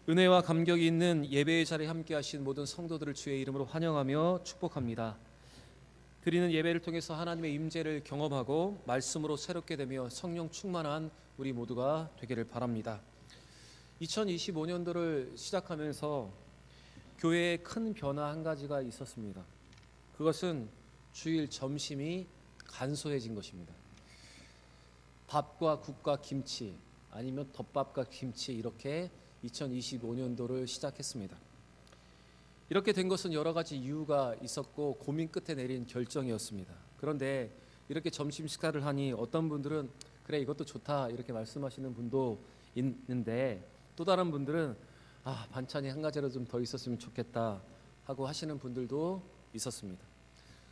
은혜와 감격이 있는 예배의 자리에 함께 하신 모든 성도들을 주의 이름으로 환영하며 축복합니다. 드리는 예배를 통해서 하나님의 임재를 경험하고 말씀으로 새롭게 되며 성령 충만한 우리 모두가 되기를 바랍니다. 2025년도를 시작하면서 교회에 큰 변화 한 가지가 있었습니다. 그것은 주일 점심이 간소해진 것입니다. 밥과 국과 김치, 아니면 덮밥과 김치, 이렇게 2025년도를 시작했습니다. 이렇게 된 것은 여러 가지 이유가 있었고 고민 끝에 내린 결정이었습니다. 그런데 이렇게 점심 식사를 하니 어떤 분들은 그래 이것도 좋다 이렇게 말씀하시는 분도 있는데, 또 다른 분들은 반찬이 한 가지라도 좀 더 있었으면 좋겠다 하고 하시는 분들도 있었습니다.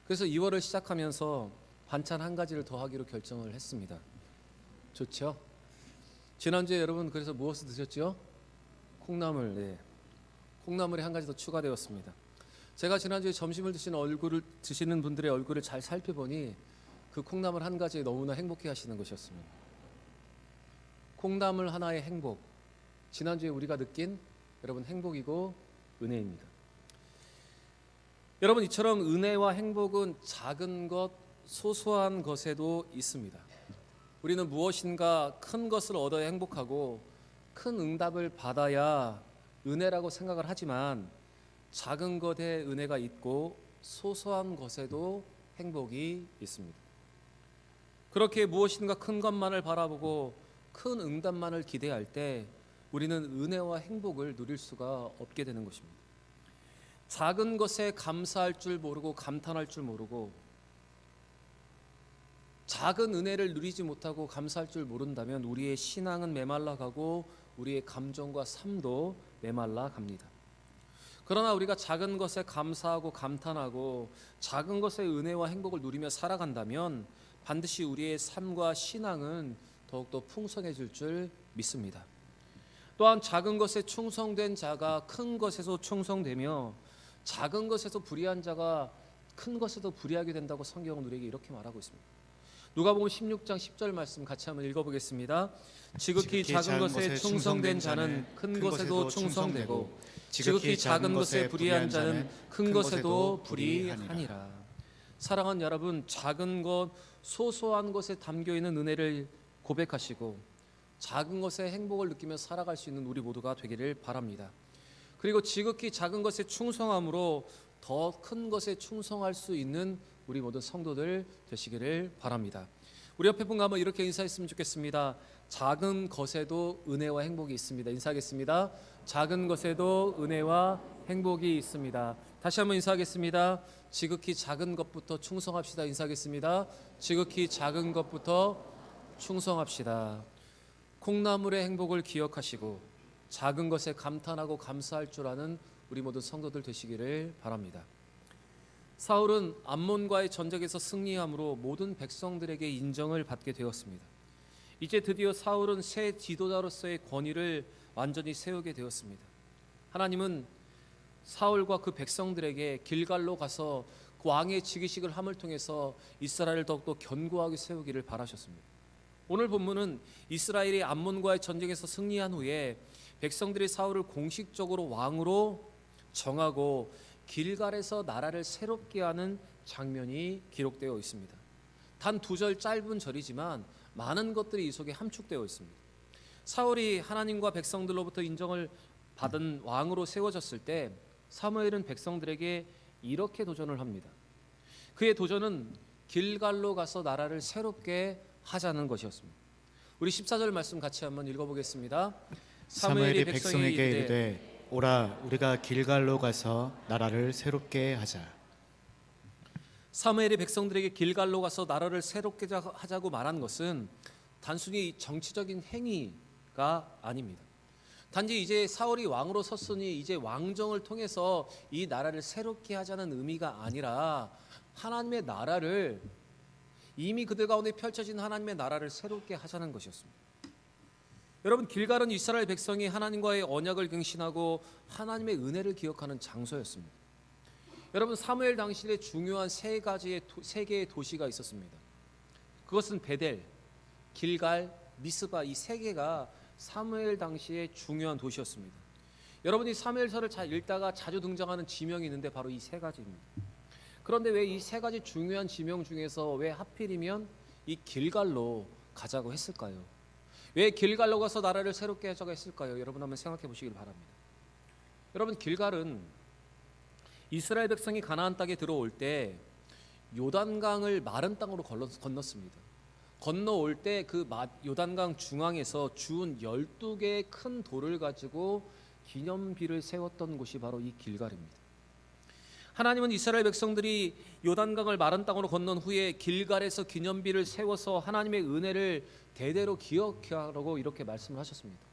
그래서 2월을 시작하면서 반찬 한 가지를 더 하기로 결정을 했습니다. 좋죠? 지난주에 여러분 그래서 무엇을 드셨죠? 콩나물. 네. 콩나물이 한 가지 더 추가되었습니다. 제가 지난주에 점심을 드시는 분들의 얼굴을 잘 살펴보니 그 콩나물 한 가지에 너무나 행복해 하시는 것이었습니다. 콩나물 하나의 행복, 지난주에 우리가 느낀 여러분 행복이고 은혜입니다. 여러분, 이처럼 은혜와 행복은 작은 것, 소소한 것에도 있습니다. 우리는 무엇인가 큰 것을 얻어야 행복하고 큰 응답을 받아야 은혜라고 생각을 하지만, 작은 것에 은혜가 있고 소소한 것에도 행복이 있습니다. 그렇게 무엇인가 큰 것만을 바라보고 큰 응답만을 기대할 때 우리는 은혜와 행복을 누릴 수가 없게 되는 것입니다. 작은 것에 감사할 줄 모르고 감탄할 줄 모르고, 작은 은혜를 누리지 못하고 감사할 줄 모른다면 우리의 신앙은 메말라 가고 우리의 감정과 삶도 메말라 갑니다. 그러나 우리가 작은 것에 감사하고 감탄하고 작은 것의 은혜와 행복을 누리며 살아간다면 반드시 우리의 삶과 신앙은 더욱더 풍성해질 줄 믿습니다. 또한 작은 것에 충성된 자가 큰 것에서 충성되며, 작은 것에서 불의한 자가 큰 것에도 불의하게 된다고 성경은 우리에게 이렇게 말하고 있습니다. 누가복음 16장 10절 말씀 같이 한번 읽어보겠습니다. 지극히 작은 것에 충성된 자는 큰 것에도 충성되고, 지극히 작은 것에 불의한 자는 큰 것에도 불의하니라. 사랑하는 여러분, 작은 것, 소소한 것에 담겨있는 은혜를 고백하시고 작은 것에 행복을 느끼며 살아갈 수 있는 우리 모두가 되기를 바랍니다. 그리고 지극히 작은 것에 충성함으로 더 큰 것에 충성할 수 있는 우리 모든 성도들 되시기를 바랍니다. 우리 옆에 분과 한번 이렇게 인사했으면 좋겠습니다. 작은 것에도 은혜와 행복이 있습니다. 인사하겠습니다. 작은 것에도 은혜와 행복이 있습니다. 다시 한번 인사하겠습니다. 지극히 작은 것부터 충성합시다. 인사하겠습니다. 지극히 작은 것부터 충성합시다. 콩나물의 행복을 기억하시고 작은 것에 감탄하고 감사할 줄 아는 우리 모든 성도들 되시기를 바랍니다. 사울은 암몬과의 전쟁에서 승리함으로 모든 백성들에게 인정을 받게 되었습니다. 이제 드디어 사울은 새 지도자로서의 권위를 완전히 세우게 되었습니다. 하나님은 사울과 그 백성들에게 길갈로 가서 그 왕의 즉위식을 함을 통해서 이스라엘을 더욱더 견고하게 세우기를 바라셨습니다. 오늘 본문은 이스라엘이 암몬과의 전쟁에서 승리한 후에 백성들이 사울을 공식적으로 왕으로 정하고 길갈에서 나라를 새롭게 하는 장면이 기록되어 있습니다. 단 2절 짧은 절이지만 많은 것들이 이 속에 함축되어 있습니다. 사울이 하나님과 백성들로부터 인정을 받은 왕으로 세워졌을 때 사무엘은 백성들에게 이렇게 도전을 합니다. 그의 도전은 길갈로 가서 나라를 새롭게 하자는 것이었습니다. 우리 14절 말씀 같이 한번 읽어보겠습니다. 사무엘이 백성에게 이르되 오라, 우리가 길갈로 가서 나라를 새롭게 하자. 사무엘이 백성들에게 길갈로 가서 나라를 새롭게 하자고 말한 것은 단순히 정치적인 행위가 아닙니다. 단지 이제 사울이 왕으로 섰으니 이제 왕정을 통해서 이 나라를 새롭게 하자는 의미가 아니라, 하나님의 나라를, 이미 그들 가운데 펼쳐진 하나님의 나라를 새롭게 하자는 것이었습니다. 여러분, 길갈은 이스라엘 백성이 하나님과의 언약을 갱신하고 하나님의 은혜를 기억하는 장소였습니다. 여러분, 사무엘 당시에 중요한 세 개의 도시가 있었습니다. 그것은 베델, 길갈, 미스바, 이 세 개가 사무엘 당시의 중요한 도시였습니다. 여러분이 사무엘서를 잘 읽다가 자주 등장하는 지명이 있는데 바로 이 세 가지입니다. 그런데 왜 이 세 가지 중요한 지명 중에서 왜 하필이면 이 길갈로 가자고 했을까요? 왜 길갈로 가서 나라를 새롭게 하자고 했을까요? 여러분 한번 생각해 보시길 바랍니다. 여러분, 길갈은 이스라엘 백성이 가나안 땅에 들어올 때 요단강을 마른 땅으로 건넜습니다. 건너올 때 그 요단강 중앙에서 주운 12개의 큰 돌을 가지고 기념비를 세웠던 곳이 바로 이 길갈입니다. 하나님은 이스라엘 백성들이 요단강을 마른 땅으로 건넌 후에 길갈에서 기념비를 세워서 하나님의 은혜를 대대로 기억하라고 이렇게 말씀을 하셨습니다.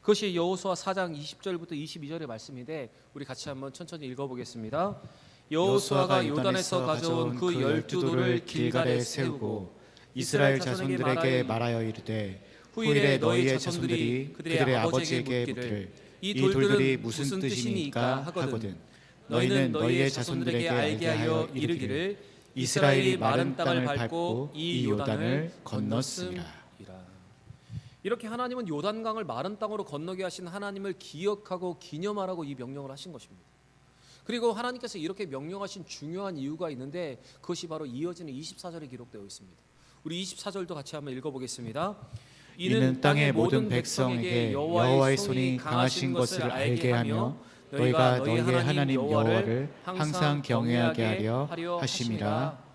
그것이 여호수아 4장 20절부터 22절의 말씀인데 우리 같이 한번 천천히 읽어보겠습니다. 여호수아가 요단에서 가져온 그 12돌을 길갈에 세우고 이스라엘 자손들에게 말하여 이르되 후일에 너희의 자손들이 그들의 아버지에게 묻기를 이 돌들이 무슨 뜻이니까 하거든 너희는 너희의 자손들에게 알게 하여 이르기를 이스라엘이 마른 땅을 밟고 이 요단을 건넜음이라. 이렇게 하나님은 요단강을 마른 땅으로 건너게 하신 하나님을 기억하고 기념하라고 이 명령을 하신 것입니다. 그리고 하나님께서 이렇게 명령하신 중요한 이유가 있는데 그것이 바로 이어지는 24절에 기록되어 있습니다. 우리 24절도 같이 한번 읽어보겠습니다. 이는 땅의 모든 백성에게 여호와의 손이 강하신 것을 알게 하며 너희가 너희의 하나님 여호와를 항상 경외하게 하려 하심이라.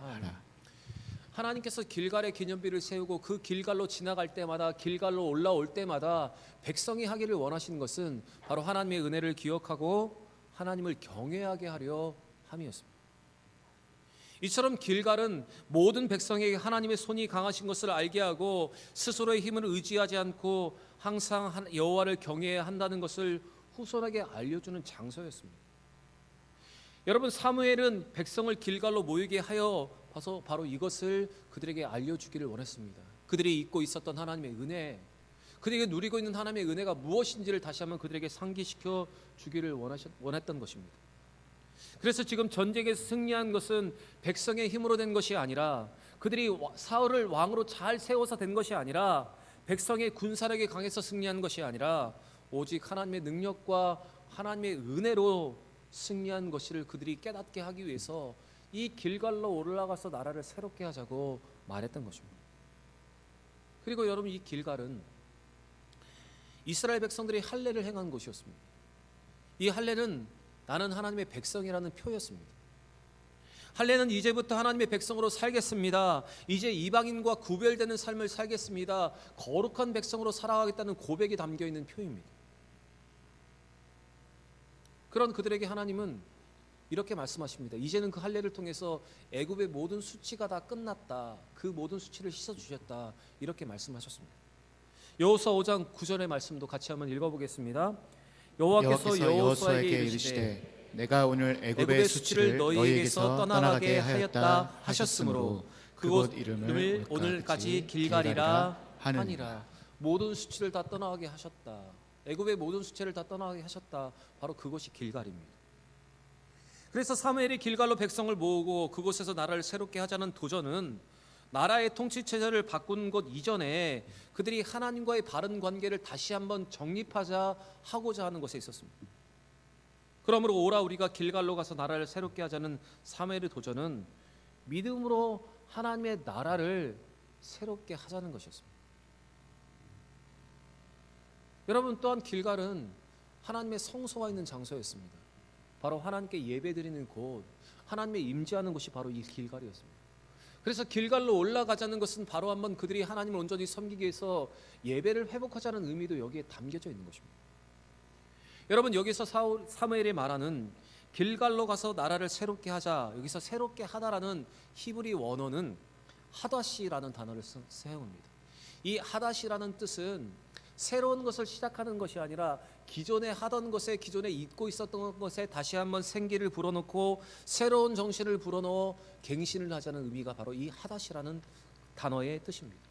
하나님께서 길갈에 기념비를 세우고 그 길갈로 지나갈 때마다 길갈로 올라올 때마다 백성이 하기를 원하시는 것은 바로 하나님의 은혜를 기억하고 하나님을 경외하게 하려 함이었습니다. 이처럼 길갈은 모든 백성에게 하나님의 손이 강하신 것을 알게 하고 스스로의 힘을 의지하지 않고 항상 여호와를 경외해야 한다는 것을 후손에게 알려주는 장소였습니다. 여러분, 사무엘은 백성을 길갈로 모이게 하여 봐서 바로 이것을 그들에게 알려주기를 원했습니다. 그들이 잊고 있었던 하나님의 은혜, 그들에게 누리고 있는 하나님의 은혜가 무엇인지를 다시 한번 그들에게 상기시켜 주기를 원했던 것입니다. 그래서 지금 전쟁에서 승리한 것은 백성의 힘으로 된 것이 아니라 그들이 사울을 왕으로 잘 세워서 된 것이 아니라 백성의 군사력이 강해서 승리한 것이 아니라 오직 하나님의 능력과 하나님의 은혜로 승리한 것을 그들이 깨닫게 하기 위해서 이 길갈로 올라가서 나라를 새롭게 하자고 말했던 것입니다. 그리고 여러분, 이 길갈은 이스라엘 백성들이 할례를 행한 곳이었습니다. 이 할례는 나는 하나님의 백성이라는 표였습니다. 할례는 이제부터 하나님의 백성으로 살겠습니다. 이제 이방인과 구별되는 삶을 살겠습니다. 거룩한 백성으로 살아가겠다는 고백이 담겨 있는 표입니다. 그런 그들에게 하나님은 이렇게 말씀하십니다. 이제는 그 할례를 통해서 애굽의 모든 수치가 다 끝났다. 그 모든 수치를 씻어주셨다. 이렇게 말씀하셨습니다. 여호수아 5장 9절의 말씀도 같이 한번 읽어보겠습니다. 여호와께서 여호수아에게 이르시되 내가 오늘 애굽의 수치를 너희에게서 떠나가게 하였다 하셨으므로 그곳 이름을 오늘까지 길갈이라 하니라. 모든 수치를 다 떠나가게 하셨다. 애굽의 모든 수치를 다 떠나가게 하셨다. 바로 그것이 길갈입니다. 그래서 사무엘이 길갈로 백성을 모으고 그곳에서 나라를 새롭게 하자는 도전은 나라의 통치 체제를 바꾼 것 이전에 그들이 하나님과의 바른 관계를 다시 한번 정립하자 하고자 하는 것에 있었습니다. 그러므로 오라 우리가 길갈로 가서 나라를 새롭게 하자는 사무엘의 도전은 믿음으로 하나님의 나라를 새롭게 하자는 것이었습니다. 여러분, 또한 길갈은 하나님의 성소가 있는 장소였습니다. 바로 하나님께 예배드리는 곳, 하나님의 임재하는 곳이 바로 이 길갈이었습니다. 그래서 길갈로 올라가자는 것은 바로 한번 그들이 하나님을 온전히 섬기기 위해서 예배를 회복하자는 의미도 여기에 담겨져 있는 것입니다. 여러분, 여기서 사무엘이 말하는 길갈로 가서 나라를 새롭게 하자, 여기서 새롭게 하다라는 히브리 원어는 하다시라는 단어를 사용합니다. 이 하다시라는 뜻은 새로운 것을 시작하는 것이 아니라 기존에 하던 것에, 기존에 잊고 있었던 것에 다시 한번 생기를 불어넣고 새로운 정신을 불어넣어 갱신을 하자는 의미가 바로 이 하다시라는 단어의 뜻입니다.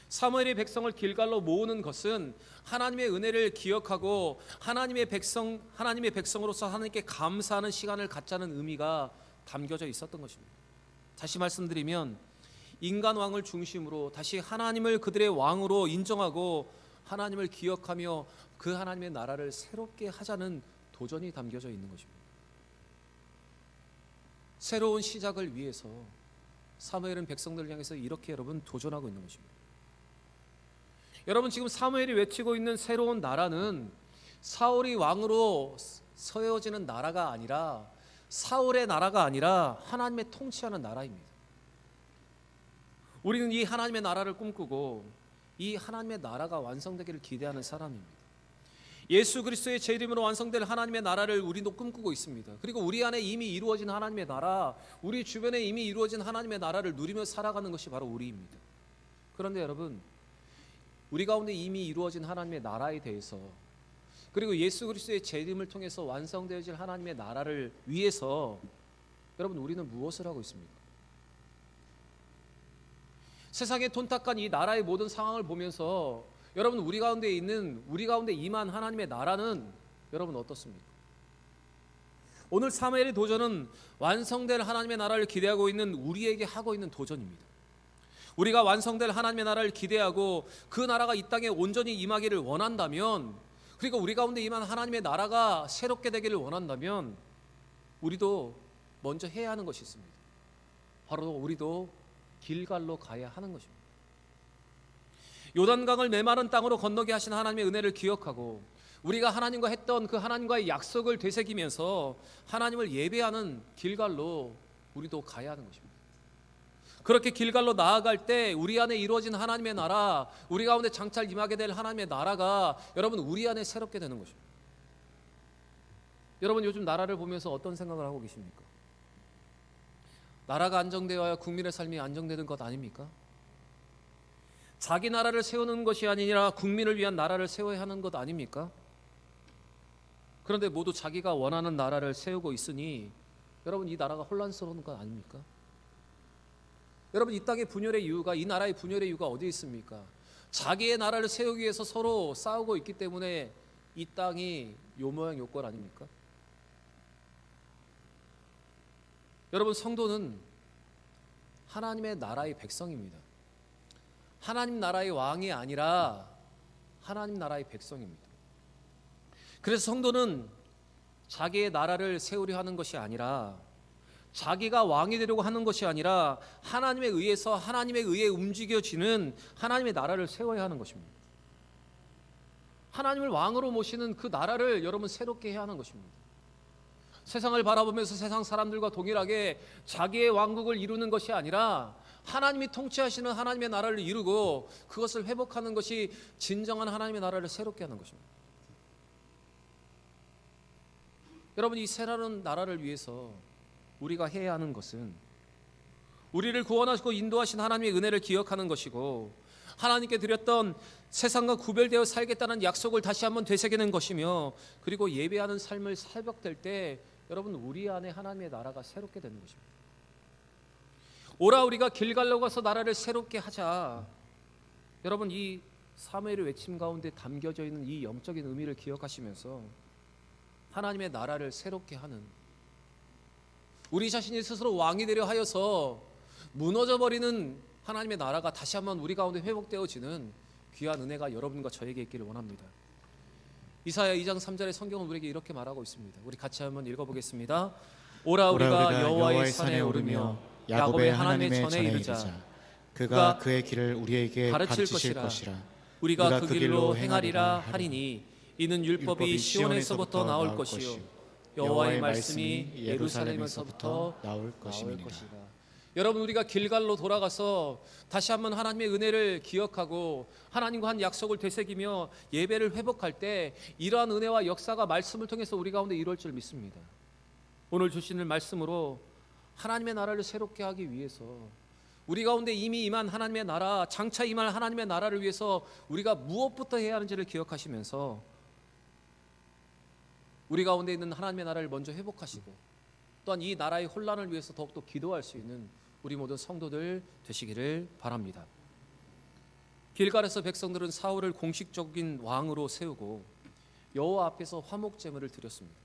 사무엘이 백성을 길갈로 모으는 것은 하나님의 은혜를 기억하고 하나님의 백성으로서 하나님께 감사하는 시간을 갖자는 의미가 담겨져 있었던 것입니다. 다시 말씀드리면 인간 왕을 중심으로 다시 하나님을 그들의 왕으로 인정하고 하나님을 기억하며 그 하나님의 나라를 새롭게 하자는 도전이 담겨져 있는 것입니다. 새로운 시작을 위해서 사무엘은 백성들을 향해서 이렇게 여러분 도전하고 있는 것입니다. 여러분, 지금 사무엘이 외치고 있는 새로운 나라는 사울이 왕으로 세워지는 나라가 아니라, 사울의 나라가 아니라 하나님의 통치하는 나라입니다. 우리는 이 하나님의 나라를 꿈꾸고 이 하나님의 나라가 완성되기를 기대하는 사람입니다. 예수 그리스도의 제 이름으로 완성될 하나님의 나라를 우리도 꿈꾸고 있습니다. 그리고 우리 안에 이미 이루어진 하나님의 나라, 우리 주변에 이미 이루어진 하나님의 나라를 누리며 살아가는 것이 바로 우리입니다. 그런데 여러분, 우리 가운데 이미 이루어진 하나님의 나라에 대해서, 그리고 예수 그리스도의 제 이름을 통해서 완성되어질 하나님의 나라를 위해서 여러분, 우리는 무엇을 하고 있습니까? 세상에 톤탁한 이 나라의 모든 상황을 보면서 여러분, 우리 가운데 임한 하나님의 나라는 여러분 어떻습니까? 오늘 사무엘의 도전은 완성될 하나님의 나라를 기대하고 있는 우리에게 하고 있는 도전입니다. 우리가 완성될 하나님의 나라를 기대하고 그 나라가 이 땅에 온전히 임하기를 원한다면, 그리고 우리 가운데 임한 하나님의 나라가 새롭게 되기를 원한다면 우리도 먼저 해야 하는 것이 있습니다. 바로 우리도 길갈로 가야 하는 것입니다. 요단강을 메마른 땅으로 건너게 하신 하나님의 은혜를 기억하고 우리가 하나님과 했던 그 하나님과의 약속을 되새기면서 하나님을 예배하는 길갈로 우리도 가야 하는 것입니다. 그렇게 길갈로 나아갈 때 우리 안에 이루어진 하나님의 나라, 우리 가운데 장차 임하게 될 하나님의 나라가 여러분 우리 안에 새롭게 되는 것입니다. 여러분, 요즘 나라를 보면서 어떤 생각을 하고 계십니까? 나라가 안정되어야 국민의 삶이 안정되는 것 아닙니까? 자기 나라를 세우는 것이 아니라 국민을 위한 나라를 세워야 하는 것 아닙니까? 그런데 모두 자기가 원하는 나라를 세우고 있으니 여러분, 이 나라가 혼란스러운 것 아닙니까? 여러분, 이 땅의 분열의 이유가, 이 나라의 분열의 이유가 어디에 있습니까? 자기의 나라를 세우기 위해서 서로 싸우고 있기 때문에 이 땅이 요 모양 요 꼴 아닙니까? 여러분, 성도는 하나님의 나라의 백성입니다. 하나님 나라의 왕이 아니라 하나님 나라의 백성입니다. 그래서 성도는 자기의 나라를 세우려 하는 것이 아니라, 자기가 왕이 되려고 하는 것이 아니라 하나님에 의해서, 하나님에 의해 움직여지는 하나님의 나라를 세워야 하는 것입니다. 하나님을 왕으로 모시는 그 나라를 여러분 새롭게 해야 하는 것입니다. 세상을 바라보면서 세상 사람들과 동일하게 자기의 왕국을 이루는 것이 아니라 하나님이 통치하시는 하나님의 나라를 이루고 그것을 회복하는 것이 진정한 하나님의 나라를 새롭게 하는 것입니다. 여러분, 이 새로운 나라를 위해서 우리가 해야 하는 것은 우리를 구원하시고 인도하신 하나님의 은혜를 기억하는 것이고, 하나님께 드렸던 세상과 구별되어 살겠다는 약속을 다시 한번 되새기는 것이며, 그리고 예배하는 삶을 살벽될 때 여러분, 우리 안에 하나님의 나라가 새롭게 되는 것입니다. 오라 우리가 길갈로 가서 나라를 새롭게 하자. 여러분, 이 사무엘의 외침 가운데 담겨져 있는 이 영적인 의미를 기억하시면서 하나님의 나라를 새롭게 하는, 우리 자신이 스스로 왕이 되려 하여서 무너져버리는 하나님의 나라가 다시 한번 우리 가운데 회복되어지는 귀한 은혜가 여러분과 저에게 있기를 원합니다. 이사야 2장 3절의 성경은 우리에게 이렇게 말하고 있습니다. 우리 같이 한번 읽어보겠습니다. 오라 우리가 여호와의 산에 오르며 야곱의 하나님의 전에 이르자. 그가 그의 길을 우리에게 가르칠 것이라. 우리가 그 길로 행하리라 하리니 이는 율법이 시온에서부터 나올 것이요 여호와의 말씀이 예루살렘에서부터 나올 것입니다. 여러분, 우리가 길갈로 돌아가서 다시 한번 하나님의 은혜를 기억하고 하나님과 한 약속을 되새기며 예배를 회복할 때 이러한 은혜와 역사가 말씀을 통해서 우리 가운데 이루어질 줄 믿습니다. 오늘 주시는 말씀으로 하나님의 나라를 새롭게 하기 위해서 우리 가운데 이미 임한 하나님의 나라, 장차 임할 하나님의 나라를 위해서 우리가 무엇부터 해야 하는지를 기억하시면서 우리 가운데 있는 하나님의 나라를 먼저 회복하시고 또한 이 나라의 혼란을 위해서 더욱더 기도할 수 있는 우리 모든 성도들 되시기를 바랍니다. 길갈에서 백성들은 사울을 공식적인 왕으로 세우고 여호와 앞에서 화목 제물을 드렸습니다.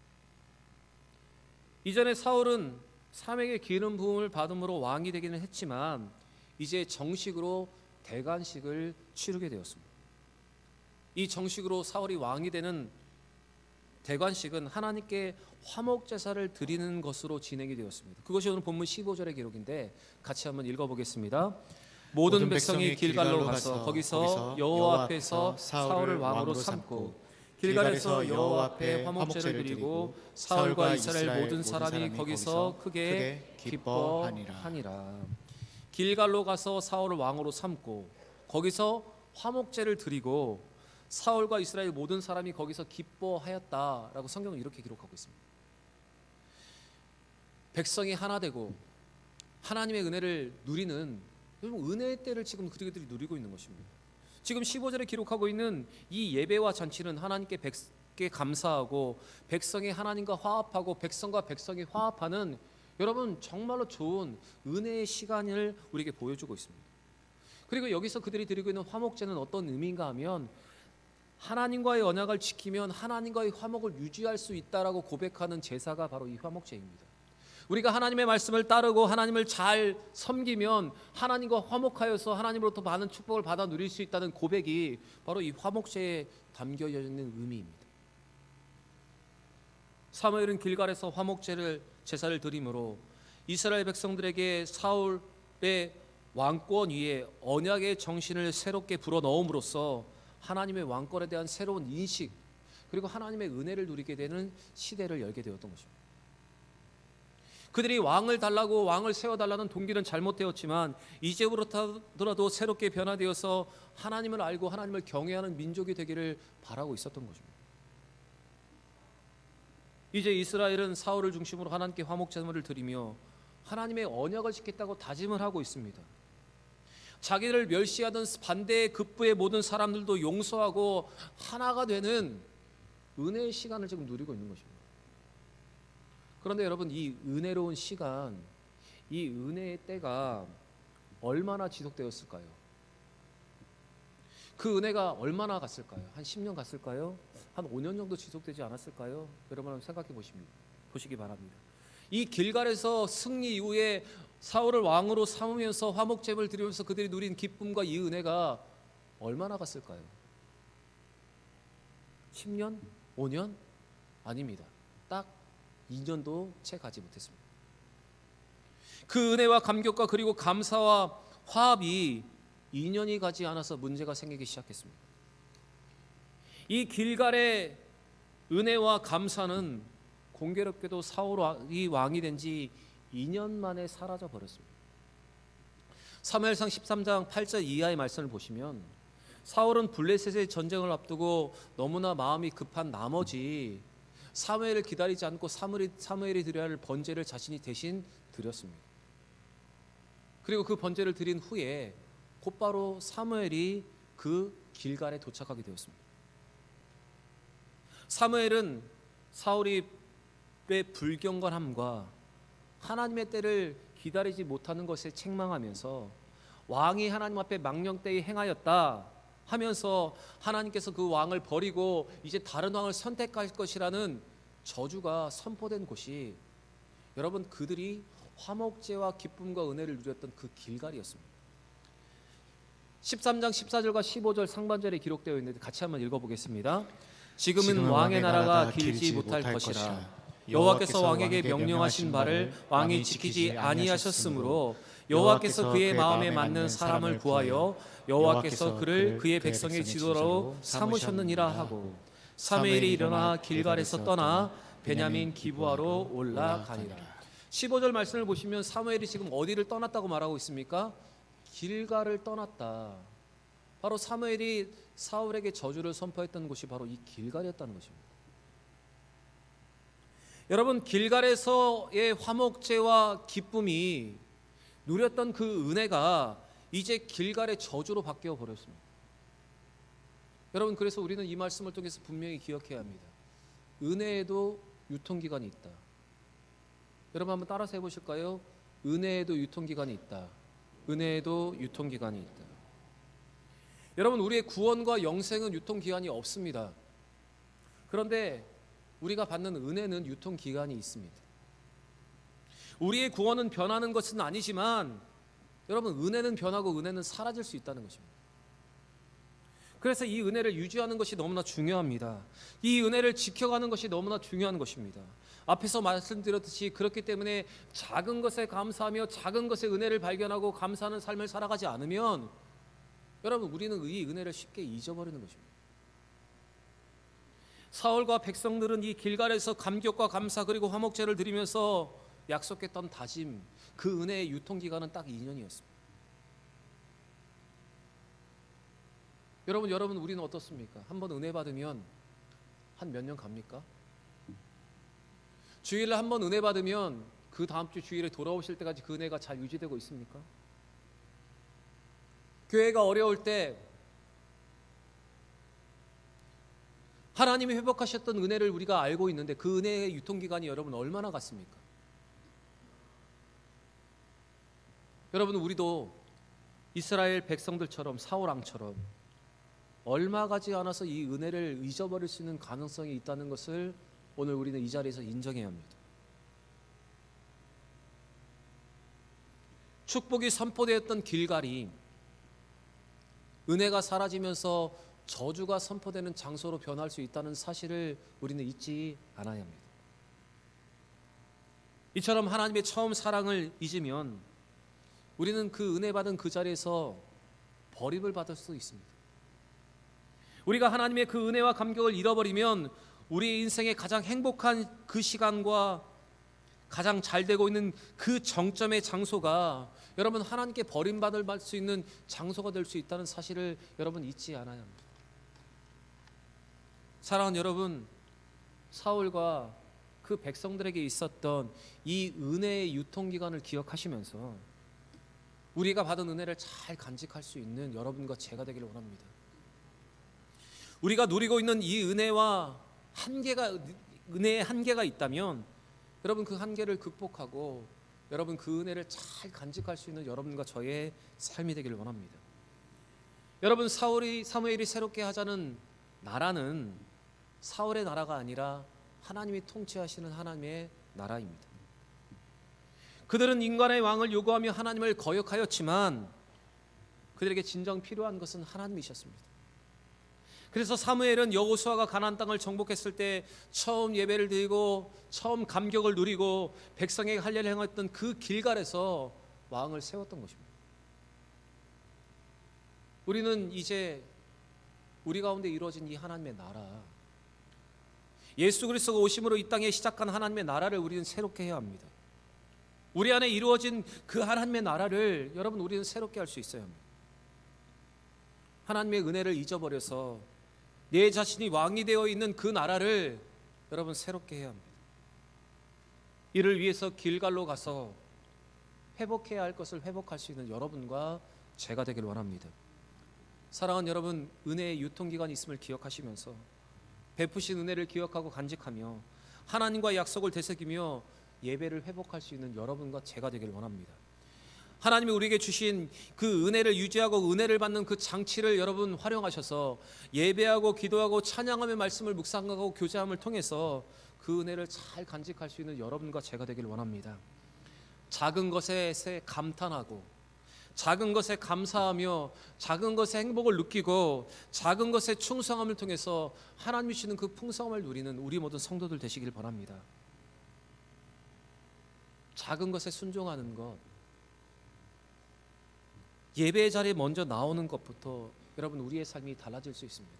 이전에 사울은 사맥의 기름 부음을 받음으로 왕이 되기는 했지만 이제 정식으로 대관식을 치르게 되었습니다. 이 정식으로 사울이 왕이 되는 대관식은 하나님께 화목 제사를 드리는 것으로 진행이 되었습니다. 그것이 오늘 본문 15절의 기록인데 같이 한번 읽어보겠습니다. 모든 백성이 길갈로 가서 거기서 여호와 앞에서 사울을 왕으로 삼고 길갈에서 여호와 앞에 화목제를 드리고 사울과 이스라엘 모든 사람이 거기서 크게 기뻐하니라. 길갈로 가서 사울을 왕으로 삼고 거기서 화목제를 드리고 사울과 이스라엘 모든 사람이 거기서 기뻐하였다라고 성경은 이렇게 기록하고 있습니다. 백성이 하나 되고 하나님의 은혜를 누리는 은혜의 때를 지금 그들이 누리고 있는 것입니다. 지금 15절에 기록하고 있는 이 예배와 잔치는 하나님께 감사하고 백성이 하나님과 화합하고 백성과 백성이 화합하는 여러분 정말로 좋은 은혜의 시간을 우리에게 보여주고 있습니다. 그리고 여기서 그들이 드리고 있는 화목제는 어떤 의미인가 하면 하나님과의 언약을 지키면 하나님과의 화목을 유지할 수 있다라고 고백하는 제사가 바로 이 화목제입니다. 우리가 하나님의 말씀을 따르고 하나님을 잘 섬기면 하나님과 화목하여서 하나님으로부터 많은 축복을 받아 누릴 수 있다는 고백이 바로 이 화목제에 담겨 있는 의미입니다. 사무엘은 길갈에서 제사를 드림으로 이스라엘 백성들에게 사울의 왕권 위에 언약의 정신을 새롭게 불어넣음으로써 하나님의 왕권에 대한 새로운 인식 그리고 하나님의 은혜를 누리게 되는 시대를 열게 되었던 것입니다. 그들이 왕을 달라고 왕을 세워달라는 동기는 잘못되었지만 이제부터라도 새롭게 변화되어서 하나님을 알고 하나님을 경외하는 민족이 되기를 바라고 있었던 것입니다. 이제 이스라엘은 사울을 중심으로 하나님께 화목제물을 드리며 하나님의 언약을 지키겠다고 다짐을 하고 있습니다. 자기를 멸시하던 반대의 급부의 모든 사람들도 용서하고 하나가 되는 은혜의 시간을 지금 누리고 있는 것입니다. 그런데 여러분 이 은혜로운 시간, 이 은혜의 때가 얼마나 지속되었을까요? 그 은혜가 얼마나 갔을까요? 한 10년 갔을까요? 한 5년 정도 지속되지 않았을까요? 여러분 한번 생각해 보시기 바랍니다. 이 길갈에서 승리 이후에 사울을 왕으로 삼으면서 화목제물을 드리면서 그들이 누린 기쁨과 이 은혜가 얼마나 갔을까요? 10년? 5년? 아닙니다. 딱 2년도 채 가지 못했습니다. 그 은혜와 감격과 그리고 감사와 화합이 2년이 가지 않아서 문제가 생기기 시작했습니다. 이 길갈의 은혜와 감사는 공교롭게도 사울이 왕이 된 지 2년 만에 사라져 버렸습니다. 사무엘상 13장 8절 이하의 말씀을 보시면 사울은 블레셋의 전쟁을 앞두고 너무나 마음이 급한 나머지 사무엘을 기다리지 않고 사무엘이 드려야 할 번제를 자신이 대신 드렸습니다. 그리고 그 번제를 드린 후에 곧바로 사무엘이 그 길갈에 도착하게 되었습니다. 사무엘은 사울의 불경건함과 하나님의 때를 기다리지 못하는 것에 책망하면서 왕이 하나님 앞에 망령되이 행하였다 하면서 하나님께서 그 왕을 버리고 이제 다른 왕을 선택할 것이라는 저주가 선포된 곳이 여러분 그들이 화목제와 기쁨과 은혜를 누렸던 그 길갈이었습니다. 13장 14절과 15절 상반절에 기록되어 있는데 같이 한번 읽어보겠습니다. 지금은 왕의 나라가 길지 못할 것이라 여호와께서 왕에게 명령하신 바를 왕이 지키지 아니하셨으므로 여호와께서 그의 마음에 맞는 사람을 구하여 여호와께서 그를 그의 백성의 지도로 삼으셨느니라 하고 사무엘이 일어나 길갈에서 떠나 베냐민 기브아로 올라가니라. 15절 말씀을 보시면 사무엘이 지금 어디를 떠났다고 말하고 있습니까? 길갈을 떠났다. 바로 사무엘이 사울에게 저주를 선포했던 곳이 바로 이 길갈이었다는 것입니다. 여러분 길갈에서의 화목제와 기쁨이 누렸던 그 은혜가 이제 길갈의 저주로 바뀌어 버렸습니다. 여러분 그래서 우리는 이 말씀을 통해서 분명히 기억해야 합니다. 은혜에도 유통기간이 있다. 여러분 한번 따라서 해보실까요? 은혜에도 유통기간이 있다. 은혜에도 유통기간이 있다. 여러분 우리의 구원과 영생은 유통기간이 없습니다. 그런데 우리가 받는 은혜는 유통기간이 있습니다. 우리의 구원은 변하는 것은 아니지만 여러분 은혜는 변하고 은혜는 사라질 수 있다는 것입니다. 그래서 이 은혜를 유지하는 것이 너무나 중요합니다. 이 은혜를 지켜가는 것이 너무나 중요한 것입니다. 앞에서 말씀드렸듯이 그렇기 때문에 작은 것에 감사하며 작은 것에 은혜를 발견하고 감사하는 삶을 살아가지 않으면 여러분 우리는 이 은혜를 쉽게 잊어버리는 것입니다. 사울과 백성들은 이 길갈에서 감격과 감사 그리고 화목제를 드리면서 약속했던 다짐, 그 은혜의 유통기간은 딱 2년이었습니다. 여러분 우리는 어떻습니까? 한번 은혜 받으면 한 몇 년 갑니까? 주일에 한번 은혜 받으면 그 다음 주 주일에 돌아오실 때까지 그 은혜가 잘 유지되고 있습니까? 교회가 어려울 때 하나님이 회복하셨던 은혜를 우리가 알고 있는데 그 은혜의 유통기간이 여러분 얼마나 같습니까? 여러분 우리도 이스라엘 백성들처럼 사울 왕처럼 얼마 가지 않아서 이 은혜를 잊어버릴 수 있는 가능성이 있다는 것을 오늘 우리는 이 자리에서 인정해야 합니다. 축복이 선포되었던 길갈이 은혜가 사라지면서 저주가 선포되는 장소로 변할 수 있다는 사실을 우리는 잊지 않아야 합니다. 이처럼 하나님의 처음 사랑을 잊으면 우리는 그 은혜 받은 그 자리에서 버림을 받을 수도 있습니다. 우리가 하나님의 그 은혜와 감격을 잃어버리면 우리 인생의 가장 행복한 그 시간과 가장 잘 되고 있는 그 정점의 장소가 여러분 하나님께 버림받을 수 있는 장소가 될 수 있다는 사실을 여러분 잊지 않아야 합니다. 사랑하는 여러분, 사울과 그 백성들에게 있었던 이 은혜의 유통기간을 기억하시면서 우리가 받은 은혜를 잘 간직할 수 있는 여러분과 제가 되기를 원합니다. 우리가 누리고 있는 이 은혜와 은혜의 한계가 있다면 여러분 그 한계를 극복하고 여러분 그 은혜를 잘 간직할 수 있는 여러분과 저의 삶이 되기를 원합니다. 여러분 사무엘이 새롭게 하자는 나라는 사울의 나라가 아니라 하나님이 통치하시는 하나님의 나라입니다. 그들은 인간의 왕을 요구하며 하나님을 거역하였지만 그들에게 진정 필요한 것은 하나님이셨습니다. 그래서 사무엘은 여호수아가 가나안 땅을 정복했을 때 처음 예배를 드리고 처음 감격을 누리고 백성에게 할례를 행했던 그 길갈에서 왕을 세웠던 것입니다. 우리는 이제 우리 가운데 이루어진 이 하나님의 나라, 예수 그리스도가 오심으로 이 땅에 시작한 하나님의 나라를 우리는 새롭게 해야 합니다. 우리 안에 이루어진 그 하나님의 나라를 여러분 우리는 새롭게 할 수 있어야 합니다. 하나님의 은혜를 잊어버려서 내 자신이 왕이 되어 있는 그 나라를 여러분 새롭게 해야 합니다. 이를 위해서 길갈로 가서 회복해야 할 것을 회복할 수 있는 여러분과 제가 되기를 원합니다. 사랑하는 여러분, 은혜의 유통기간이 있음을 기억하시면서 베푸신 은혜를 기억하고 간직하며 하나님과 약속을 되새기며 예배를 회복할 수 있는 여러분과 제가 되기를 원합니다. 하나님이 우리에게 주신 그 은혜를 유지하고 은혜를 받는 그 장치를 여러분 활용하셔서 예배하고 기도하고 찬양하며 말씀을 묵상하고 교제함을 통해서 그 은혜를 잘 간직할 수 있는 여러분과 제가 되기를 원합니다. 작은 것에 감탄하고 작은 것에 감사하며 작은 것에 행복을 느끼고 작은 것에 충성함을 통해서 하나님이 주시는 그 풍성함을 누리는 우리 모든 성도들 되시길 바랍니다. 작은 것에 순종하는 것, 예배의 자리에 먼저 나오는 것부터 여러분 우리의 삶이 달라질 수 있습니다.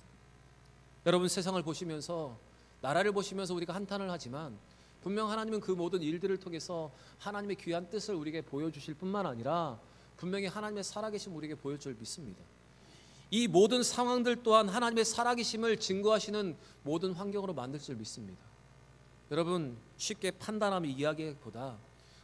여러분 세상을 보시면서 나라를 보시면서 우리가 한탄을 하지만 분명 하나님은 그 모든 일들을 통해서 하나님의 귀한 뜻을 우리에게 보여주실 뿐만 아니라 분명히 하나님의 살아계심 우리에게 보여줄 믿습니다. 이 모든 상황들 또한 하나님의 살아계심을 증거하시는 모든 환경으로 만들 줄 믿습니다. 여러분 쉽게 판단하며 이야기보다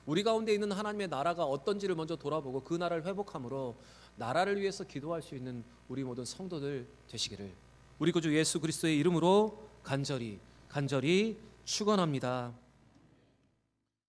우리 가운데 있는 하나님의 나라가 어떤지를 먼저 돌아보고 그 나라를 회복함으로 나라를 위해서 기도할 수 있는 우리 모든 성도들 되시기를 우리 구주 예수 그리스도의 이름으로 간절히 축원합니다.